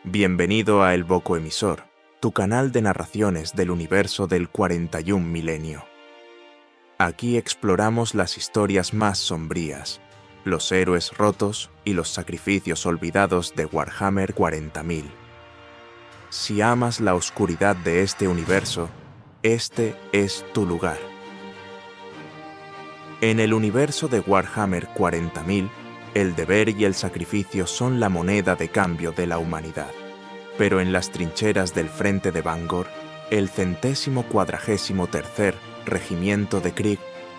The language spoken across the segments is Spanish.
Bienvenido a El Boco Emisor, tu canal de narraciones del universo del 41 milenio. Aquí exploramos las historias más sombrías, los héroes rotos y los sacrificios olvidados de Warhammer 40.000. Si amas la oscuridad de este universo, este es tu lugar. En el universo de Warhammer 40.000, el deber y el sacrificio son la moneda de cambio de la humanidad. Pero en las trincheras del frente de Bangor, el 143º Regimiento de Krieg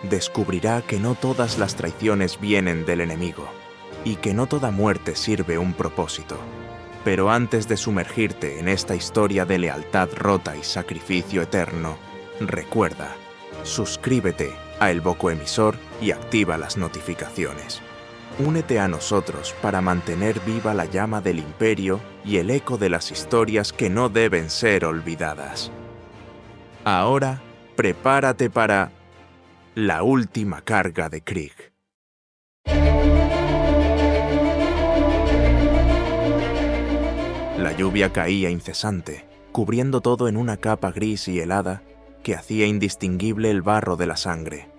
descubrirá que no todas las traiciones vienen del enemigo, y que no toda muerte sirve un propósito. Pero antes de sumergirte en esta historia de lealtad rota y sacrificio eterno, recuerda, suscríbete a El Boco Emisor y activa las notificaciones. Únete a nosotros para mantener viva la llama del Imperio y el eco de las historias que no deben ser olvidadas. Ahora, prepárate para la última carga de Krieg. La lluvia caía incesante, cubriendo todo en una capa gris y helada que hacía indistinguible el barro de la sangre.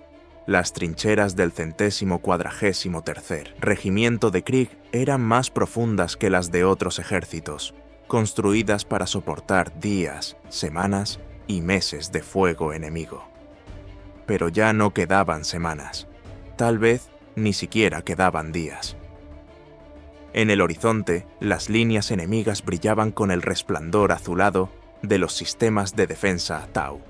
Las trincheras del 143º Regimiento de Krieg eran más profundas que las de otros ejércitos, construidas para soportar días, semanas y meses de fuego enemigo. Pero ya no quedaban semanas, tal vez ni siquiera quedaban días. En el horizonte, las líneas enemigas brillaban con el resplandor azulado de los sistemas de defensa Tau.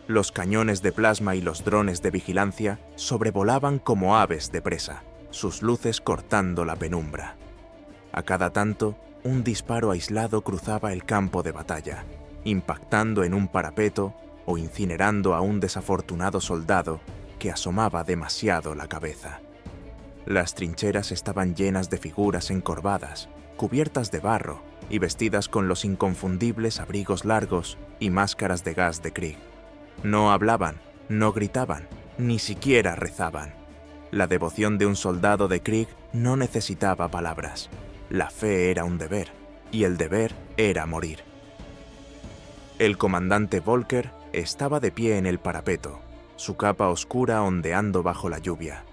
Los cañones de plasma y los drones de vigilancia sobrevolaban como aves de presa, sus luces cortando la penumbra. A cada tanto, un disparo aislado cruzaba el campo de batalla, impactando en un parapeto o incinerando a un desafortunado soldado que asomaba demasiado la cabeza. Las trincheras estaban llenas de figuras encorvadas, cubiertas de barro y vestidas con los inconfundibles abrigos largos y máscaras de gas de Krieg. No hablaban, no gritaban, ni siquiera rezaban. La devoción de un soldado de Krieg no necesitaba palabras. La fe era un deber, y el deber era morir. El comandante Volker estaba de pie en el parapeto, su capa oscura ondeando bajo la lluvia.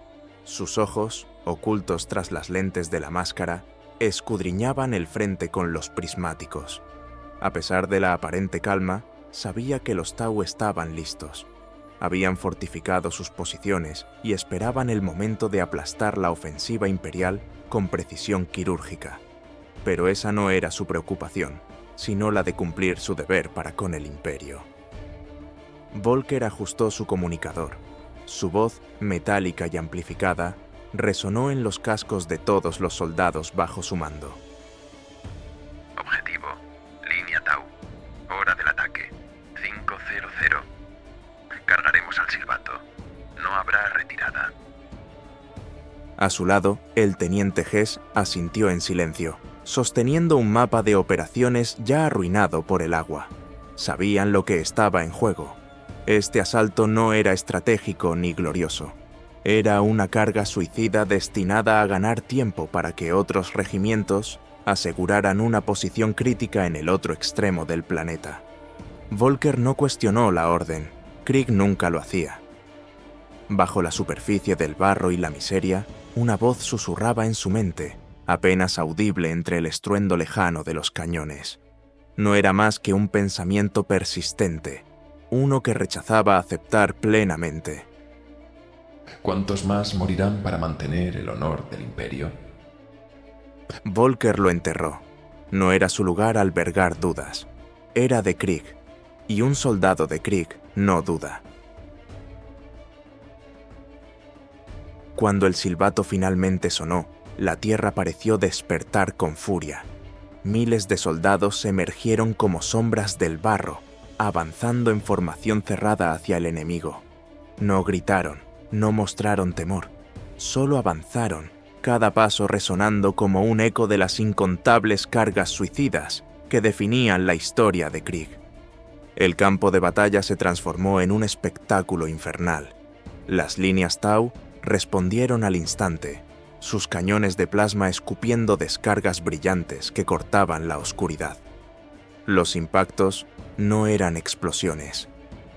Sus ojos, ocultos tras las lentes de la máscara, escudriñaban el frente con los prismáticos. A pesar de la aparente calma, sabía que los Tau estaban listos. Habían fortificado sus posiciones y esperaban el momento de aplastar la ofensiva imperial con precisión quirúrgica. Pero esa no era su preocupación, sino la de cumplir su deber para con el Imperio. Volker ajustó su comunicador. Su voz, metálica y amplificada, resonó en los cascos de todos los soldados bajo su mando. Objetivo, línea Tau. Hora del ataque, 5:00. Cargaremos al silbato. No habrá retirada. A su lado, el teniente Hess asintió en silencio, sosteniendo un mapa de operaciones ya arruinado por el agua. Sabían lo que estaba en juego. Este asalto no era estratégico ni glorioso. Era una carga suicida destinada a ganar tiempo para que otros regimientos aseguraran una posición crítica en el otro extremo del planeta. Volker no cuestionó la orden. Krieg nunca lo hacía. Bajo la superficie del barro y la miseria, una voz susurraba en su mente, apenas audible entre el estruendo lejano de los cañones. No era más que un pensamiento persistente, uno que rechazaba aceptar plenamente. ¿Cuántos más morirán para mantener el honor del Imperio? Volker lo enterró. No era su lugar albergar dudas. Era de Krieg, y un soldado de Krieg no duda. Cuando el silbato finalmente sonó, la tierra pareció despertar con furia. Miles de soldados emergieron como sombras del barro, avanzando en formación cerrada hacia el enemigo. No gritaron, no mostraron temor, solo avanzaron, cada paso resonando como un eco de las incontables cargas suicidas que definían la historia de Krieg. El campo de batalla se transformó en un espectáculo infernal. Las líneas Tau respondieron al instante, sus cañones de plasma escupiendo descargas brillantes que cortaban la oscuridad. Los impactos no eran explosiones,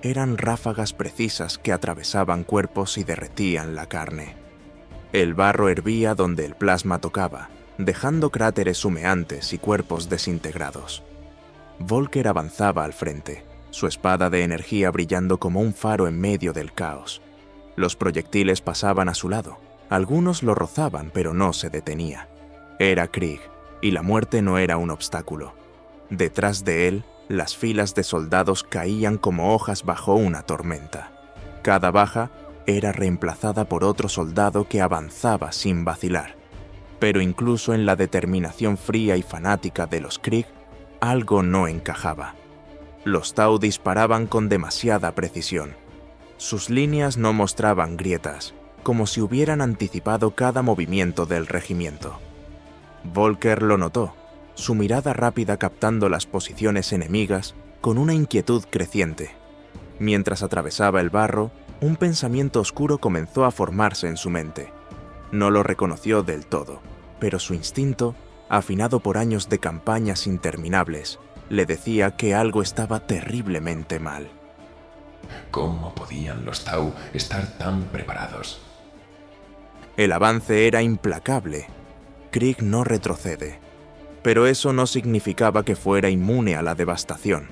eran ráfagas precisas que atravesaban cuerpos y derretían la carne. El barro hervía donde el plasma tocaba, dejando cráteres humeantes y cuerpos desintegrados. Volker avanzaba al frente, su espada de energía brillando como un faro en medio del caos. Los proyectiles pasaban a su lado. Algunos lo rozaban, pero no se detenía. Era Krieg, y la muerte no era un obstáculo. Detrás de él, las filas de soldados caían como hojas bajo una tormenta. Cada baja era reemplazada por otro soldado que avanzaba sin vacilar. Pero incluso en la determinación fría y fanática de los Krieg, algo no encajaba. Los Tau disparaban con demasiada precisión. Sus líneas no mostraban grietas, como si hubieran anticipado cada movimiento del regimiento. Volker lo notó, su mirada rápida captando las posiciones enemigas con una inquietud creciente. Mientras atravesaba el barro, un pensamiento oscuro comenzó a formarse en su mente. No lo reconoció del todo, pero su instinto, afinado por años de campañas interminables, le decía que algo estaba terriblemente mal. ¿Cómo podían los Tau estar tan preparados? El avance era implacable. Krieg no retrocede. Pero eso no significaba que fuera inmune a la devastación.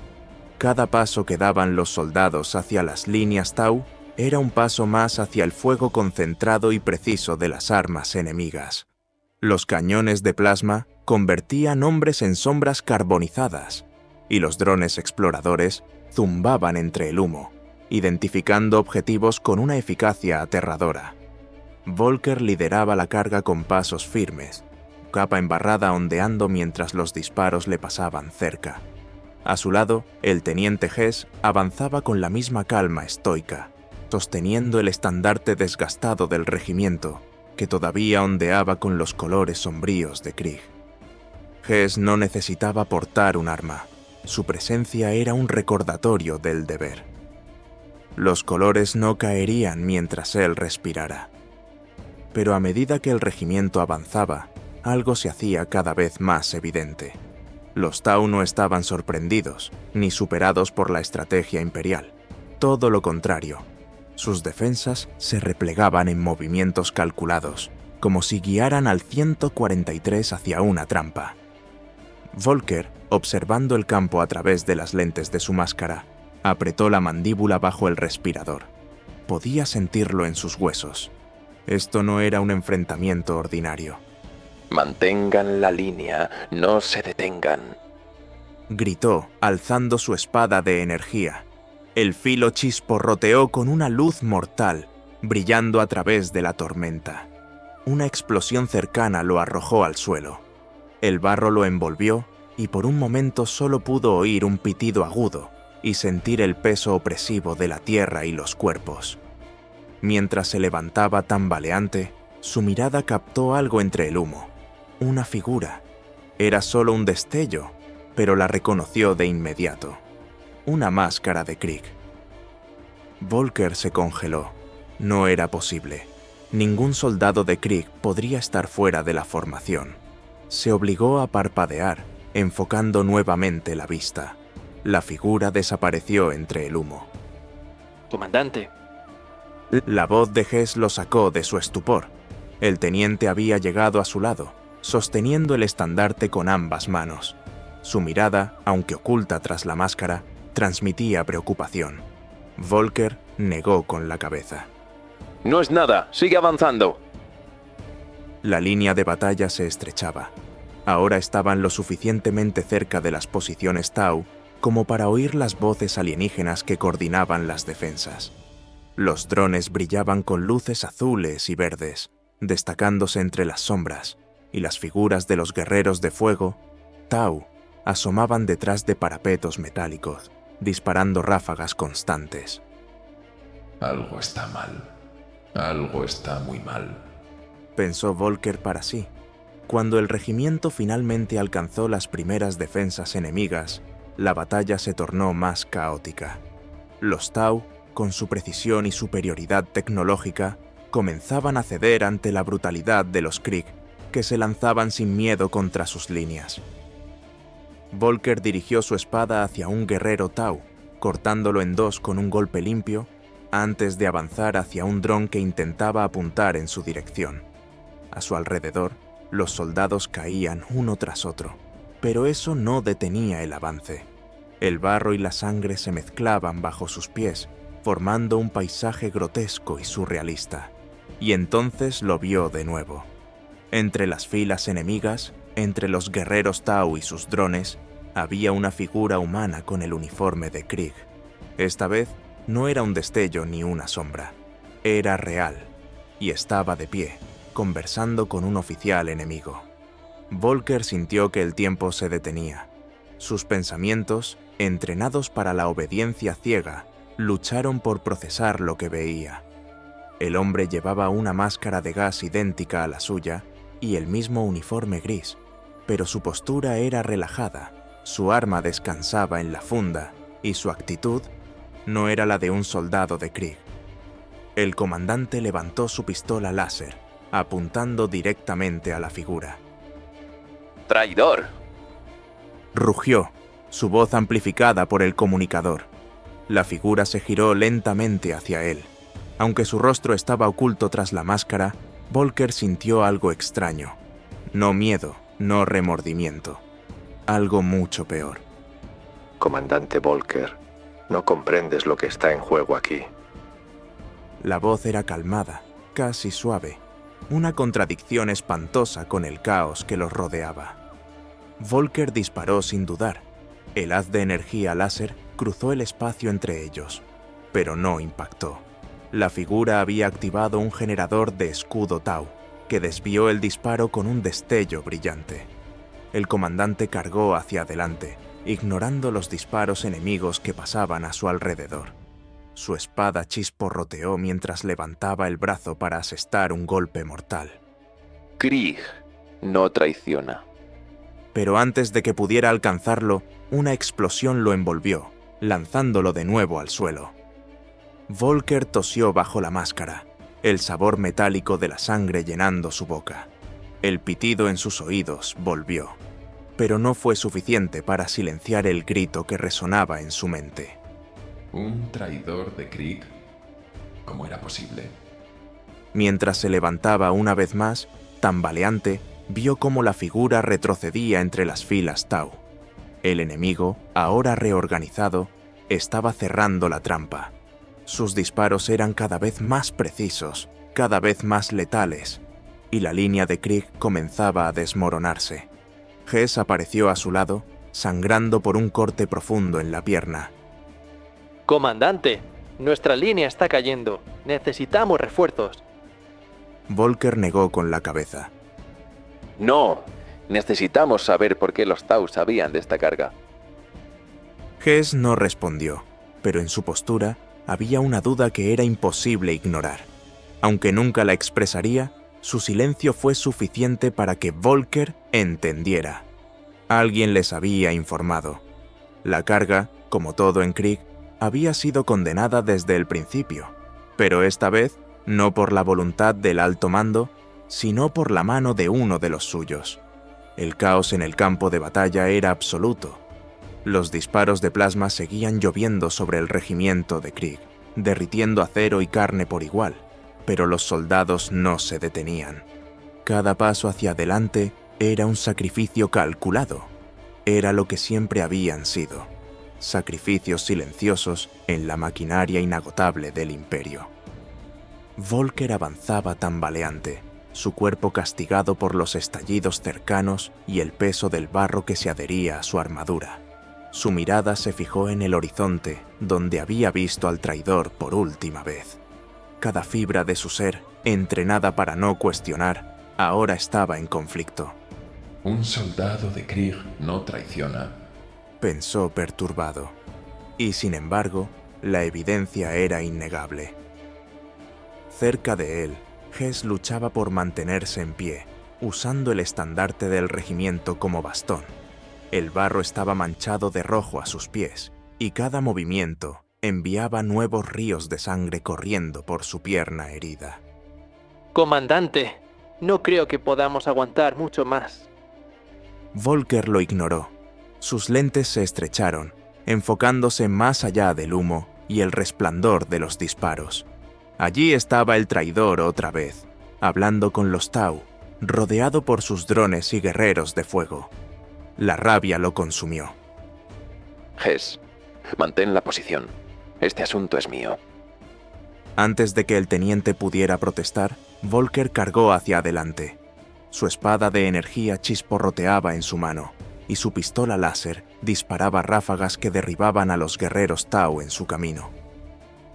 Cada paso que daban los soldados hacia las líneas Tau era un paso más hacia el fuego concentrado y preciso de las armas enemigas. Los cañones de plasma convertían hombres en sombras carbonizadas, y los drones exploradores zumbaban entre el humo, identificando objetivos con una eficacia aterradora. Volker lideraba la carga con pasos firmes, capa embarrada ondeando mientras los disparos le pasaban cerca. A su lado, el teniente Hess avanzaba con la misma calma estoica, sosteniendo el estandarte desgastado del regimiento, que todavía ondeaba con los colores sombríos de Krieg. Hess no necesitaba portar un arma, su presencia era un recordatorio del deber. Los colores no caerían mientras él respirara. Pero a medida que el regimiento avanzaba, algo se hacía cada vez más evidente. Los Tau no estaban sorprendidos, ni superados por la estrategia imperial. Todo lo contrario. Sus defensas se replegaban en movimientos calculados, como si guiaran al 143 hacia una trampa. Volker, observando el campo a través de las lentes de su máscara, apretó la mandíbula bajo el respirador. Podía sentirlo en sus huesos. Esto no era un enfrentamiento ordinario. Mantengan la línea, no se detengan. Gritó, alzando su espada de energía. El filo chisporroteó con una luz mortal, brillando a través de la tormenta. Una explosión cercana lo arrojó al suelo. El barro lo envolvió y por un momento solo pudo oír un pitido agudo y sentir el peso opresivo de la tierra y los cuerpos. Mientras se levantaba tambaleante, su mirada captó algo entre el humo. Una figura. Era solo un destello, pero la reconoció de inmediato. Una máscara de Krieg. Volker se congeló. No era posible. Ningún soldado de Krieg podría estar fuera de la formación. Se obligó a parpadear, enfocando nuevamente la vista. La figura desapareció entre el humo. Comandante. La voz de Hess lo sacó de su estupor. El teniente había llegado a su lado, sosteniendo el estandarte con ambas manos. Su mirada, aunque oculta tras la máscara, transmitía preocupación. Volker negó con la cabeza. No es nada, sigue avanzando. La línea de batalla se estrechaba. Ahora estaban lo suficientemente cerca de las posiciones Tau como para oír las voces alienígenas que coordinaban las defensas. Los drones brillaban con luces azules y verdes, destacándose entre las sombras, y las figuras de los guerreros de fuego, Tau, asomaban detrás de parapetos metálicos, disparando ráfagas constantes. Algo está mal. Algo está muy mal. Pensó Volker para sí. Cuando el regimiento finalmente alcanzó las primeras defensas enemigas, la batalla se tornó más caótica. Los Tau, con su precisión y superioridad tecnológica, comenzaban a ceder ante la brutalidad de los Krieg, que se lanzaban sin miedo contra sus líneas. Volker dirigió su espada hacia un guerrero Tau, cortándolo en dos con un golpe limpio, antes de avanzar hacia un dron que intentaba apuntar en su dirección. A su alrededor, los soldados caían uno tras otro, pero eso no detenía el avance. El barro y la sangre se mezclaban bajo sus pies, formando un paisaje grotesco y surrealista. Y entonces lo vio de nuevo. Entre las filas enemigas, entre los guerreros Tau y sus drones, había una figura humana con el uniforme de Krieg. Esta vez no era un destello ni una sombra. Era real, y estaba de pie, conversando con un oficial enemigo. Volker sintió que el tiempo se detenía. Sus pensamientos, entrenados para la obediencia ciega, lucharon por procesar lo que veía. El hombre llevaba una máscara de gas idéntica a la suya y el mismo uniforme gris, pero su postura era relajada, su arma descansaba en la funda y su actitud no era la de un soldado de Krieg. El comandante levantó su pistola láser, apuntando directamente a la figura. ¡Traidor! Rugió, su voz amplificada por el comunicador. La figura se giró lentamente hacia él. Aunque su rostro estaba oculto tras la máscara, Volker sintió algo extraño. No miedo, no remordimiento. Algo mucho peor. Comandante Volker, no comprendes lo que está en juego aquí. La voz era calmada, casi suave, una contradicción espantosa con el caos que los rodeaba. Volker disparó sin dudar. El haz de energía láser cruzó el espacio entre ellos, pero no impactó. La figura había activado un generador de escudo Tau, que desvió el disparo con un destello brillante. El comandante cargó hacia adelante, ignorando los disparos enemigos que pasaban a su alrededor. Su espada chisporroteó mientras levantaba el brazo para asestar un golpe mortal. Krieg no traiciona. Pero antes de que pudiera alcanzarlo, una explosión lo envolvió, lanzándolo de nuevo al suelo. Volker tosió bajo la máscara, el sabor metálico de la sangre llenando su boca. El pitido en sus oídos volvió, pero no fue suficiente para silenciar el grito que resonaba en su mente. ¿Un traidor de Krieg? ¿Cómo era posible? Mientras se levantaba una vez más, tambaleante, vio cómo la figura retrocedía entre las filas Tau. El enemigo, ahora reorganizado, estaba cerrando la trampa. Sus disparos eran cada vez más precisos, cada vez más letales, y la línea de Krieg comenzaba a desmoronarse. Hess apareció a su lado, sangrando por un corte profundo en la pierna. Comandante, nuestra línea está cayendo. Necesitamos refuerzos. Volker negó con la cabeza. No, necesitamos saber por qué los Tau sabían de esta carga. Hess no respondió, pero en su postura había una duda que era imposible ignorar. Aunque nunca la expresaría, su silencio fue suficiente para que Volker entendiera. Alguien les había informado. La carga, como todo en Krieg, había sido condenada desde el principio, pero esta vez no por la voluntad del alto mando, sino por la mano de uno de los suyos. El caos en el campo de batalla era absoluto. Los disparos de plasma seguían lloviendo sobre el regimiento de Krieg, derritiendo acero y carne por igual, pero los soldados no se detenían. Cada paso hacia adelante era un sacrificio calculado. Era lo que siempre habían sido. Sacrificios silenciosos en la maquinaria inagotable del imperio. Volker avanzaba tambaleante, su cuerpo castigado por los estallidos cercanos y el peso del barro que se adhería a su armadura. Su mirada se fijó en el horizonte, donde había visto al traidor por última vez. Cada fibra de su ser, entrenada para no cuestionar, ahora estaba en conflicto. Un soldado de Krieg no traiciona, pensó perturbado. Y sin embargo, la evidencia era innegable. Cerca de él, Hess luchaba por mantenerse en pie, usando el estandarte del regimiento como bastón. El barro estaba manchado de rojo a sus pies, y cada movimiento enviaba nuevos ríos de sangre corriendo por su pierna herida. Comandante, no creo que podamos aguantar mucho más. Volker lo ignoró. Sus lentes se estrecharon, enfocándose más allá del humo y el resplandor de los disparos. Allí estaba el traidor otra vez, hablando con los Tau, rodeado por sus drones y guerreros de fuego. La rabia lo consumió. Hess, mantén la posición. Este asunto es mío. Antes de que el teniente pudiera protestar, Volker cargó hacia adelante. Su espada de energía chisporroteaba en su mano, y su pistola láser disparaba ráfagas que derribaban a los guerreros Tau en su camino.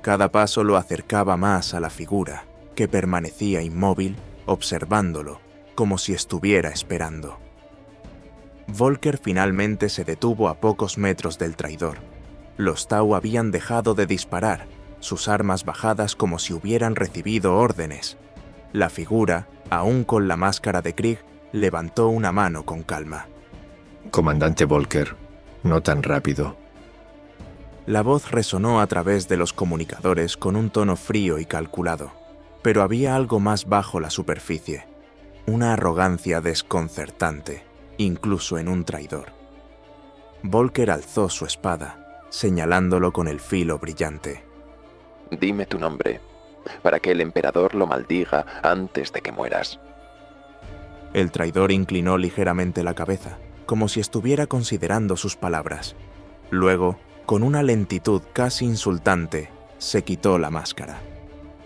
Cada paso lo acercaba más a la figura, que permanecía inmóvil, observándolo, como si estuviera esperando. Volker finalmente se detuvo a pocos metros del traidor. Los Tau habían dejado de disparar, sus armas bajadas como si hubieran recibido órdenes. La figura, aún con la máscara de Krieg, levantó una mano con calma. Comandante Volker, no tan rápido. La voz resonó a través de los comunicadores con un tono frío y calculado, pero había algo más bajo la superficie, una arrogancia desconcertante, incluso en un traidor. Volker alzó su espada, señalándolo con el filo brillante. Dime tu nombre, para que el emperador lo maldiga antes de que mueras. El traidor inclinó ligeramente la cabeza, como si estuviera considerando sus palabras. Luego, con una lentitud casi insultante, se quitó la máscara.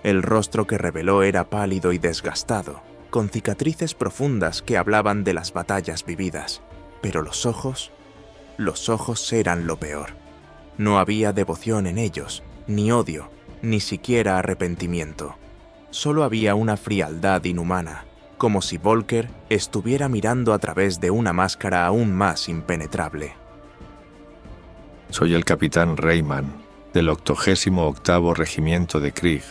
El rostro que reveló era pálido y desgastado, con cicatrices profundas que hablaban de las batallas vividas. Pero los ojos eran lo peor. No había devoción en ellos, ni odio, ni siquiera arrepentimiento. Solo había una frialdad inhumana, como si Volker estuviera mirando a través de una máscara aún más impenetrable. Soy el capitán Reyman, del 88º Regimiento de Krieg,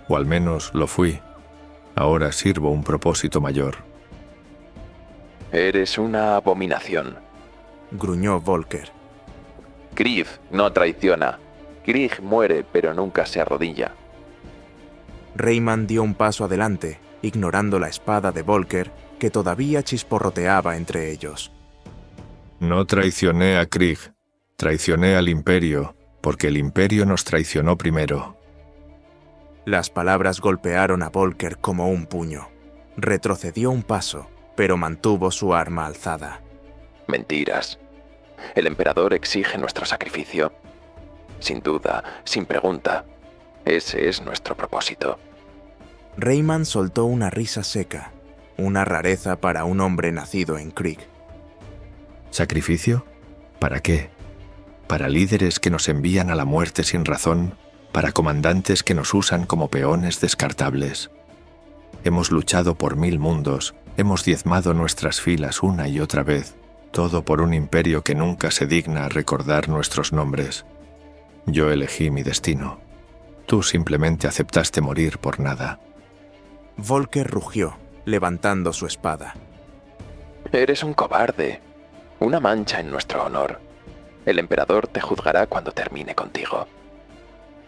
o al menos lo fui. Ahora sirvo un propósito mayor. Eres una abominación. Gruñó Volker. Krieg no traiciona. Krieg muere, pero nunca se arrodilla. Reyman dio un paso adelante, ignorando la espada de Volker, que todavía chisporroteaba entre ellos. No traicioné a Krieg, traicioné al Imperio, porque el Imperio nos traicionó primero. Las palabras golpearon a Volker como un puño. Retrocedió un paso, pero mantuvo su arma alzada. Mentiras. El emperador exige nuestro sacrificio. Sin duda, sin pregunta. Ese es nuestro propósito. Reyman soltó una risa seca, una rareza para un hombre nacido en Krieg. ¿Sacrificio? ¿Para qué? ¿Para líderes que nos envían a la muerte sin razón? ¿Para comandantes que nos usan como peones descartables? Hemos luchado por 1000 mundos, hemos diezmado nuestras filas una y otra vez, todo por un imperio que nunca se digna a recordar nuestros nombres. Yo elegí mi destino. Tú simplemente aceptaste morir por nada. Volker rugió, levantando su espada. Eres un cobarde. Una mancha en nuestro honor. El emperador te juzgará cuando termine contigo.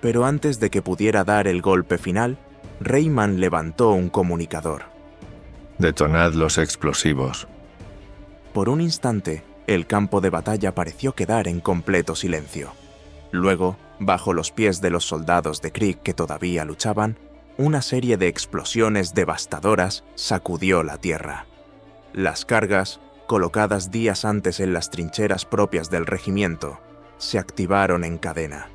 Pero antes de que pudiera dar el golpe final, Reyman levantó un comunicador. Detonad los explosivos. Por un instante, el campo de batalla pareció quedar en completo silencio. Luego, bajo los pies de los soldados de Krieg que todavía luchaban, una serie de explosiones devastadoras sacudió la tierra. Las cargas, colocadas días antes en las trincheras propias del regimiento, se activaron en cadena.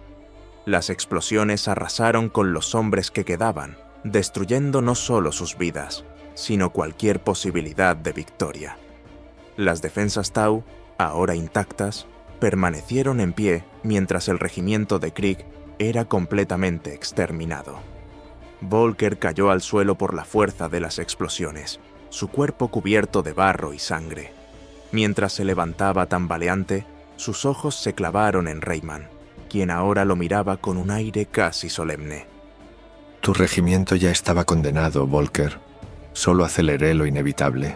Las explosiones arrasaron con los hombres que quedaban, destruyendo no solo sus vidas, sino cualquier posibilidad de victoria. Las defensas Tau, ahora intactas, permanecieron en pie mientras el regimiento de Krieg era completamente exterminado. Volker cayó al suelo por la fuerza de las explosiones, su cuerpo cubierto de barro y sangre. Mientras se levantaba tambaleante, sus ojos se clavaron en Reyman, quien ahora lo miraba con un aire casi solemne. Tu regimiento ya estaba condenado, Volker. Solo aceleré lo inevitable.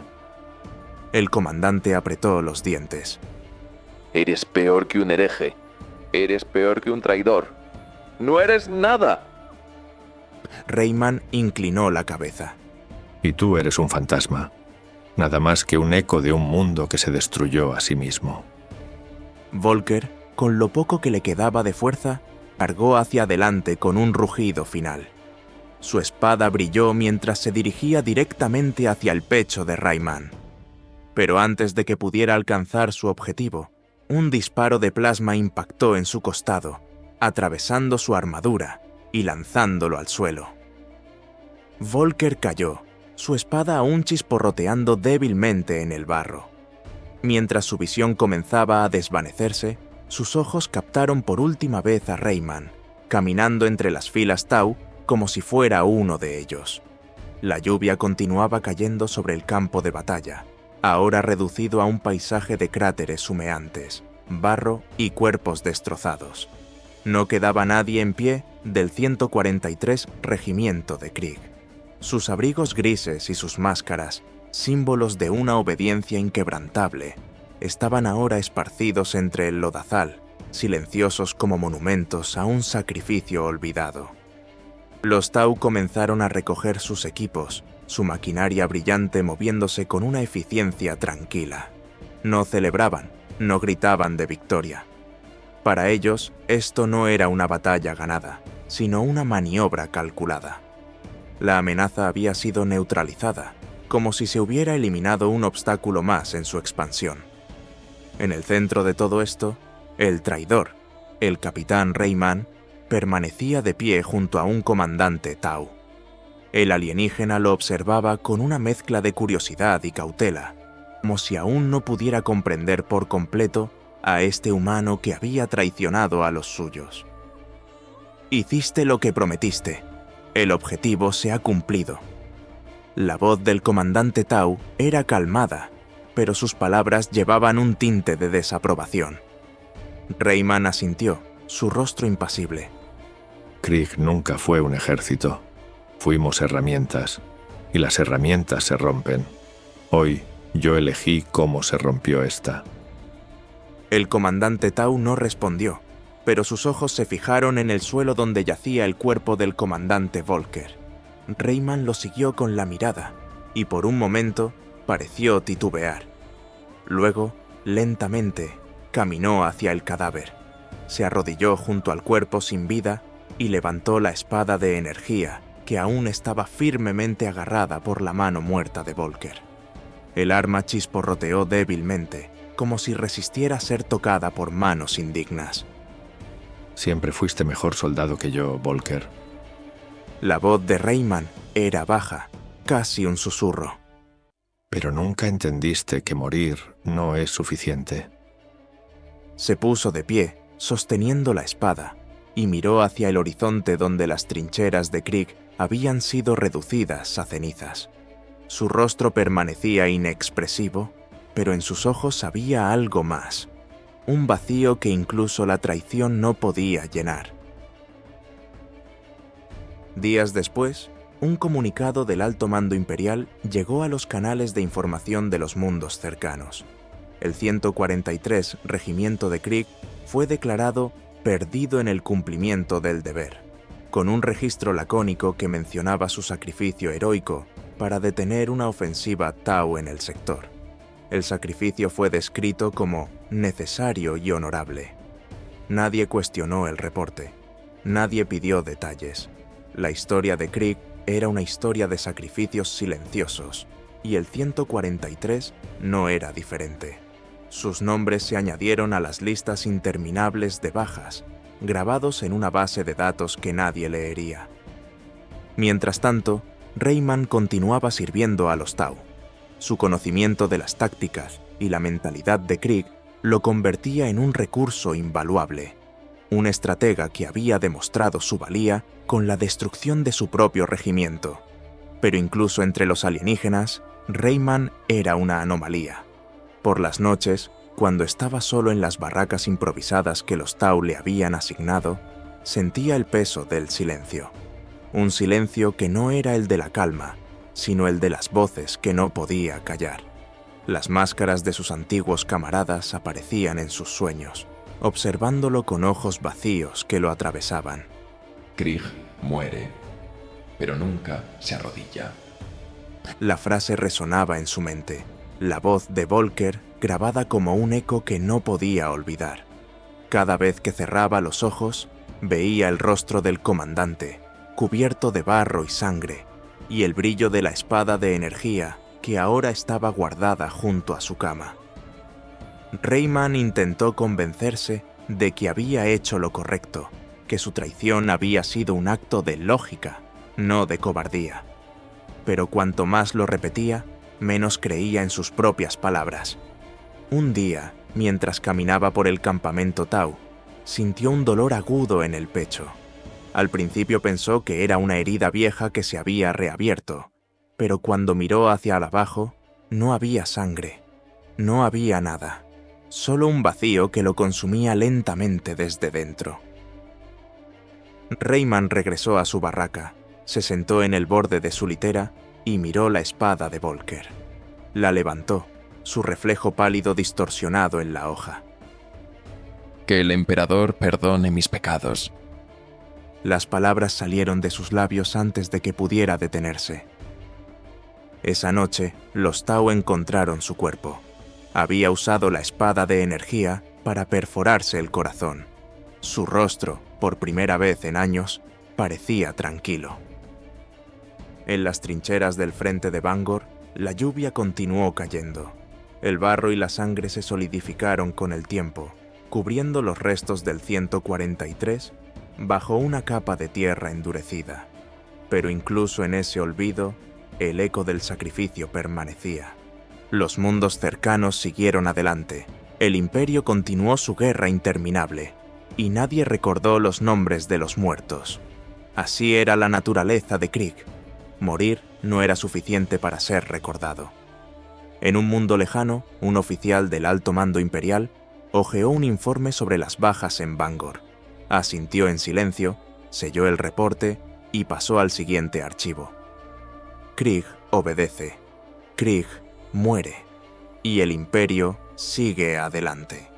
El comandante apretó los dientes. Eres peor que un hereje. Eres peor que un traidor. ¡No eres nada! Reyman inclinó la cabeza. Y tú eres un fantasma, nada más que un eco de un mundo que se destruyó a sí mismo. Volker, con lo poco que le quedaba de fuerza, cargó hacia adelante con un rugido final. Su espada brilló mientras se dirigía directamente hacia el pecho de Rayman. Pero antes de que pudiera alcanzar su objetivo, un disparo de plasma impactó en su costado, atravesando su armadura y lanzándolo al suelo. Volker cayó, su espada aún chisporroteando débilmente en el barro. Mientras su visión comenzaba a desvanecerse, sus ojos captaron por última vez a Rayman, caminando entre las filas Tau como si fuera uno de ellos. La lluvia continuaba cayendo sobre el campo de batalla, ahora reducido a un paisaje de cráteres humeantes, barro y cuerpos destrozados. No quedaba nadie en pie del 143 Regimiento de Krieg. Sus abrigos grises y sus máscaras, símbolos de una obediencia inquebrantable, estaban ahora esparcidos entre el lodazal, silenciosos como monumentos a un sacrificio olvidado. Los Tau comenzaron a recoger sus equipos, su maquinaria brillante moviéndose con una eficiencia tranquila. No celebraban, no gritaban de victoria. Para ellos, esto no era una batalla ganada, sino una maniobra calculada. La amenaza había sido neutralizada, como si se hubiera eliminado un obstáculo más en su expansión. En el centro de todo esto, el traidor, el capitán Rayman, permanecía de pie junto a un comandante Tau. El alienígena lo observaba con una mezcla de curiosidad y cautela, como si aún no pudiera comprender por completo a este humano que había traicionado a los suyos. «Hiciste lo que prometiste. El objetivo se ha cumplido». La voz del comandante Tau era calmada, pero sus palabras llevaban un tinte de desaprobación. Rayman asintió, su rostro impasible. Krieg nunca fue un ejército. Fuimos herramientas, y las herramientas se rompen. Hoy yo elegí cómo se rompió esta. El comandante Tau no respondió, pero sus ojos se fijaron en el suelo donde yacía el cuerpo del comandante Volker. Rayman lo siguió con la mirada, y por un momento pareció titubear. Luego, lentamente, caminó hacia el cadáver. Se arrodilló junto al cuerpo sin vida y levantó la espada de energía que aún estaba firmemente agarrada por la mano muerta de Volker. El arma chisporroteó débilmente, como si resistiera ser tocada por manos indignas. Siempre fuiste mejor soldado que yo, Volker. La voz de Rayman era baja, casi un susurro. Pero nunca entendiste que morir no es suficiente. Se puso de pie, sosteniendo la espada, y miró hacia el horizonte donde las trincheras de Krieg habían sido reducidas a cenizas. Su rostro permanecía inexpresivo, pero en sus ojos había algo más, un vacío que incluso la traición no podía llenar. Días después, un comunicado del alto mando imperial llegó a los canales de información de los mundos cercanos. El 143 Regimiento de Krieg fue declarado perdido en el cumplimiento del deber, con un registro lacónico que mencionaba su sacrificio heroico para detener una ofensiva Tau en el sector. El sacrificio fue descrito como necesario y honorable. Nadie cuestionó el reporte, nadie pidió detalles. La historia de Krieg era una historia de sacrificios silenciosos, y el 143 no era diferente. Sus nombres se añadieron a las listas interminables de bajas, grabados en una base de datos que nadie leería. Mientras tanto, Rayman continuaba sirviendo a los Tau. Su conocimiento de las tácticas y la mentalidad de Krieg lo convertía en un recurso invaluable, un estratega que había demostrado su valía con la destrucción de su propio regimiento. Pero incluso entre los alienígenas, Rayman era una anomalía. Por las noches, cuando estaba solo en las barracas improvisadas que los Tau le habían asignado, sentía el peso del silencio. Un silencio que no era el de la calma, sino el de las voces que no podía callar. Las máscaras de sus antiguos camaradas aparecían en sus sueños, observándolo con ojos vacíos que lo atravesaban. Krieg muere, pero nunca se arrodilla. La frase resonaba en su mente, la voz de Volker grabada como un eco que no podía olvidar. Cada vez que cerraba los ojos, veía el rostro del comandante, cubierto de barro y sangre, y el brillo de la espada de energía que ahora estaba guardada junto a su cama. Rayman intentó convencerse de que había hecho lo correcto, que su traición había sido un acto de lógica, no de cobardía. Pero cuanto más lo repetía, menos creía en sus propias palabras. Un día, mientras caminaba por el campamento Tau, sintió un dolor agudo en el pecho. Al principio pensó que era una herida vieja que se había reabierto, pero cuando miró hacia abajo, no había sangre, no había nada, solo un vacío que lo consumía lentamente desde dentro. Rayman regresó a su barraca, se sentó en el borde de su litera y miró la espada de Volker. La levantó, su reflejo pálido distorsionado en la hoja. Que el emperador perdone mis pecados. Las palabras salieron de sus labios antes de que pudiera detenerse. Esa noche, los Tau encontraron su cuerpo. Había usado la espada de energía para perforarse el corazón. Su rostro, por primera vez en años, parecía tranquilo. En las trincheras del frente de Bangor, la lluvia continuó cayendo. El barro y la sangre se solidificaron con el tiempo, cubriendo los restos del 143 bajo una capa de tierra endurecida. Pero incluso en ese olvido, el eco del sacrificio permanecía. Los mundos cercanos siguieron adelante. El imperio continuó su guerra interminable, y nadie recordó los nombres de los muertos. Así era la naturaleza de Krieg. Morir no era suficiente para ser recordado. En un mundo lejano, un oficial del alto mando imperial hojeó un informe sobre las bajas en Bangor. Asintió en silencio, selló el reporte y pasó al siguiente archivo. Krieg obedece. Krieg muere. Y el imperio sigue adelante.